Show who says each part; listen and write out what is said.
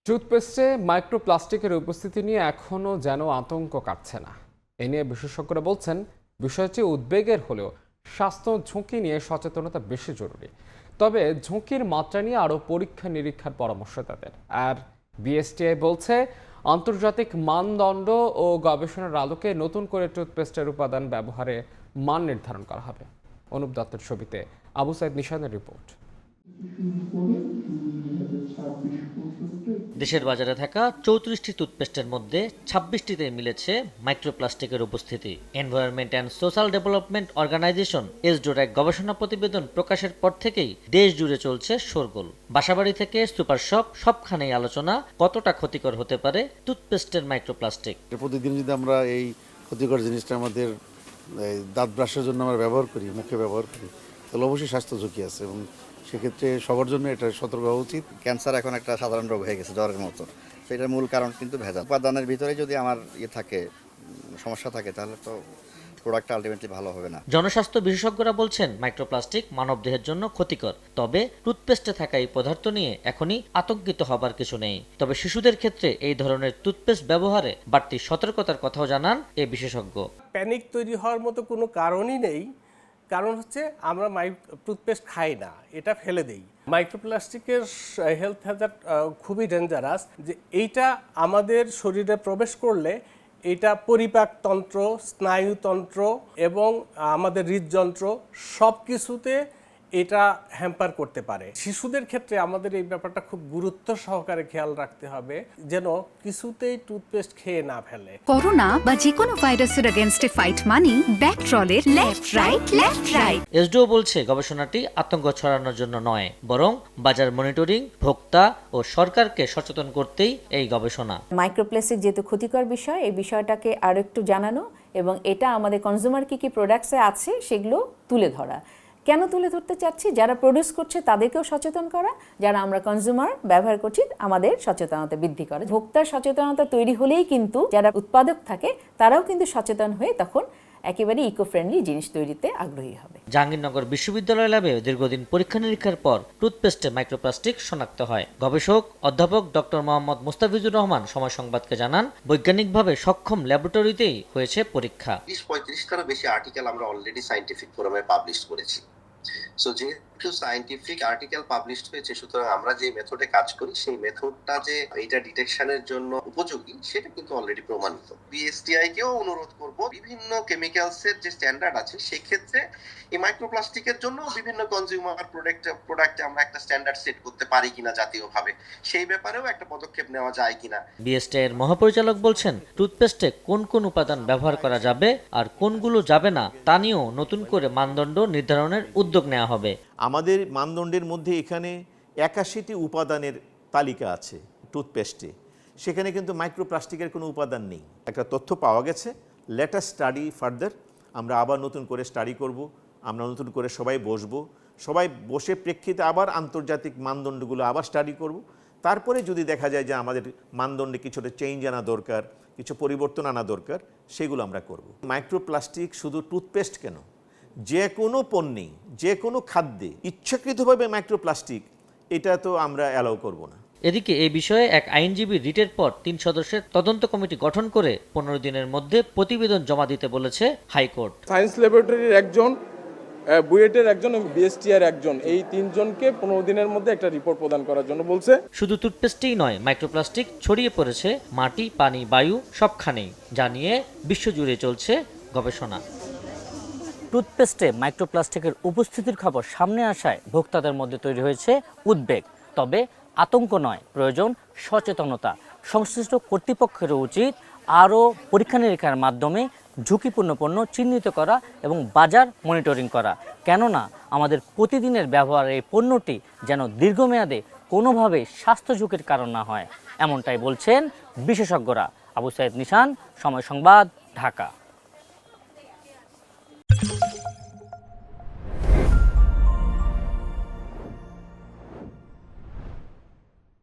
Speaker 1: টুথপেস্টে মাইক্রোপ্লাস্টিকের উপস্থিতি নিয়ে এখনও যেন আতঙ্ক কাটছে না। এ নিয়ে বিশেষজ্ঞরা বলছেন বিষয়টি উদ্বেগের হলেও স্বাস্থ্য ঝুঁকি নিয়ে সচেতনতা বেশি জরুরি। তবে ঝুঁকির মাত্রা নিয়ে আরও পরীক্ষা নিরীক্ষার পরামর্শ তাদের। আর বিএসটিআই বলছে আন্তর্জাতিক মানদণ্ড ও গবেষণার আলোকে নতুন করে টুথপেস্টের উপাদান ব্যবহারে মান নির্ধারণ করা হবে। অনুপ দত্তের ছবিতে আবু সাইদ নিশানের রিপোর্ট।
Speaker 2: দেশের বাজারে থাকা 34টি টুথপেস্টের মধ্যে 26টিতে মিলেছে মাইক্রোপ্লাস্টিকের উপস্থিতি। Environment and social development organisation এসডোর এক গবেষণা প্রতিবেদন প্রকাশের পর থেকেই দেশ জুড়ে চলছে শোরগোল। বাসাবাড়ি থেকে সুপার শপ সবখানেই আলোচনা কতটা ক্ষতিকর হতে পারে টুথপেস্টের মাইক্রোপ্লাস্টিক।
Speaker 3: প্রতিদিন যদি আমরা এই ক্ষতিকর জিনিসটা আমাদের দাঁত ব্রাশের জন্য আমরা ব্যবহার করি, মুখে ব্যবহার করি, তাহলে অবশ্যই স্বাস্থ্য ঝুঁকি আছে এবং সেক্ষেত্রে সবার জন্য এটা সতর্ক হওয়া উচিত।
Speaker 4: ক্যান্সার এখন একটা সাধারণ রোগ হয়ে গেছে, জ্বরের মতো। সেটার মূল কারণ কিন্তু ভেজাল। উপাদানের ভিতরে যদি আমার থাকে, সমস্যা থাকে, তাহলে তো প্রোডাক্টটা আলটিমেটলি ভালো হবে না।
Speaker 2: জনস্বাস্থ্য বিশেষজ্ঞরা বলছেন মাইক্রোপ্লাস্টিক মানবদেহের জন্য ক্ষতিকর। তবে টুথপেস্টে থাকা এই পদার্থ নিয়ে এখনই আতঙ্কিত হবার কিছু নেই। তবে শিশুদের ক্ষেত্রে এই ধরনের টুথপেস্ট ব্যবহারে বাড়তি সতর্কতার কথাও জানান এই বিশেষজ্ঞ।
Speaker 5: প্যানিক তৈরি হওয়ার মতো কোনো কারণই নেই। কারণ হচ্ছে আমরা টুথপেস্ট খাই না, এটা ফেলে দেই। মাইক্রোপ্লাস্টিকের হেলথ হ্যাজার্ড খুবই ডেঞ্জারাস। যে এইটা আমাদের শরীরে প্রবেশ করলে এটা পরিপাকতন্ত্র, স্নায়ুতন্ত্র এবং আমাদের হৃদযন্ত্র সব কিছুতে এটা হ্যাম্পার করতে পারে। শিশুদের ক্ষেত্রে আমাদের এই ব্যাপারটা খুব গুরুত্ব সহকারে খেয়াল রাখতে হবে যেন কিছুতেই টুথপেস্ট খেয়ে না ফেলে।
Speaker 6: করোনা বা যে কোনো ভাইরাসের এগেইনস্টে ফাইট মানি ব্যাকট্রলের লেফট রাইট।
Speaker 2: এসডিও বলছে গবেষণাটি আতঙ্ক ছড়ানোর জন্য নয়, বরং বাজার মনিটরিং, ভোক্তা ও সরকারকে সচেতন করতেই এই গবেষণা।
Speaker 7: মাইক্রোপ্লাস্টিক যেহেতু ক্ষতিকর বিষয়, এই বিষয়টাকে আরো একটু জানানো এবং এটা আমাদের কনজিউমার কি প্রোডাক্টসে আছে সেগুলো তুলে ধরা। কেন তুলে ধরতে চাচ্ছি? যারা প্রডিউস করছে তাদেরকেও সচেতন করা, যারা আমরা কনজিউমার ব্যবহার করছি আমাদের সচেতনতা বৃদ্ধি করা। ভোক্তার সচেতনতা তৈরি হলেই কিন্তু যারা উৎপাদক থাকে তারাও কিন্তু সচেতন হয়ে তখন একেবারে ইকো ফ্রেন্ডলি জিনিস তৈরিতে আগ্রহী হবে।
Speaker 2: জাহাঙ্গীরনগর বিশ্ববিদ্যালয় ল্যাবে দীর্ঘদিন পরীক্ষা নিরীক্ষার পর টুথপেস্টে মাইক্রোপ্লাস্টিক শনাক্ত হয়। গবেষক অধ্যাপক ডক্টর মোহাম্মদ মুস্তাফিজুর রহমান সময় সংবাদকে জানান, বৈজ্ঞানিকভাবে সক্ষম ল্যাবরেটরিতেই হয়েছে পরীক্ষা।
Speaker 8: 30-35টারও বেশি আর্টিকেল আমরা অলরেডি সায়েন্টিফিক ফোরামে পাবলিশ করেছি। সো যেহেতু সায়েন্টিফিক আর্টিকেল পাবলিশ হয়েছে, সুতরাং আমরা যে মেথডে কাজ করি সেই মেথডটা যে এটা ডিটেকশনের জন্য উপযোগী সেটা কিন্তু অলরেডি প্রমাণিত। বিএসটিআই কেও অনুরোধ করব, বিভিন্ন কেমিক্যালসের যে স্ট্যান্ডার্ড আছে সেই ক্ষেত্রে এই মাইক্রোপ্লাস্টিকের জন্য বিভিন্ন কনজিউমার প্রোডাক্টে আমরা একটা স্ট্যান্ডার্ড সেট করতে পারি কিনা জাতীয়ভাবে, সেই ব্যাপারেও একটা পদক্ষেপ নেওয়া যায় কিনা।
Speaker 2: বিএসটিআই এর মহাপরিচালক বলছেন, টুথপেস্টে কোন কোন উপাদান ব্যবহার করা যাবে আর কোনগুলো যাবে না তা নিয়েও নতুন করে মানদণ্ড নির্ধারণের উদ্যোগ নেওয়া হবে।
Speaker 9: আমাদের মানদণ্ডের মধ্যে এখানে 81টি উপাদানের তালিকা আছে টুথপেস্টে, সেখানে কিন্তু মাইক্রোপ্লাস্টিকের কোনো উপাদান নেই। একটা তথ্য পাওয়া গেছে, লেট আস স্টাডি ফার্দার। আমরা আবার নতুন করে স্টাডি করব, আমরা নতুন করে সবাই বসে প্রেক্ষিতে আবার আন্তর্জাতিক মানদণ্ডগুলো আবার স্টাডি করব। তারপরে যদি দেখা যায় যে আমাদের মানদণ্ডে কিছুটা চেঞ্জ আনা দরকার, কিছু পরিবর্তন আনা দরকার, সেগুলো আমরা করব। মাইক্রোপ্লাস্টিক শুধু টুথপেস্ট কেন, যে কোনো পণ্যে, যে কোনো খাদ্যে ইচ্ছাকৃতভাবে মাইক্রোপ্লাস্টিক, এটা তো আমরা অ্যালাউ করব না।
Speaker 2: এদিকে এই বিষয়ে এক আইনজীবী রিটের পর 3 সদস্যের তদন্ত কমিটি গঠন করে 15 দিনের মধ্যে প্রতিবেদন জমা দিতে বলেছে হাইকোর্ট।
Speaker 10: সায়েন্স ল্যাবরেটরির একজন, বুয়েটের একজন এবং বিএসটিআর একজন, এই 3 জনকে 15 দিনের মধ্যে একটা রিপোর্ট প্রদান করার জন্য বলছে।
Speaker 2: শুধু টুথপেস্টেই নয়, মাইক্রোপ্লাস্টিক ছড়িয়ে পড়েছে মাটি, পানি, বায়ু সবখানেই, জানিয়ে বিশ্বজুড়ে চলছে গবেষণা। টুথপেস্টে মাইক্রোপ্লাস্টিকের উপস্থিতির খবর সামনে আসায় ভোক্তাদের মধ্যে তৈরি হয়েছে উদ্বেগ। তবে আতঙ্ক নয়, প্রয়োজন সচেতনতা। সংশ্লিষ্ট কর্তৃপক্ষেরও উচিত আরও পরীক্ষা নিরীক্ষার মাধ্যমে ঝুঁকিপূর্ণ পণ্য চিহ্নিত করা এবং বাজার মনিটরিং করা। কেননা আমাদের প্রতিদিনের ব্যবহারের এই পণ্যটি যেন দীর্ঘমেয়াদে কোনোভাবেই স্বাস্থ্য ঝুঁকির কারণ না হয়, এমনটাই বলছেন বিশেষজ্ঞরা। আবু সাইদ নিশান, সময় সংবাদ, ঢাকা।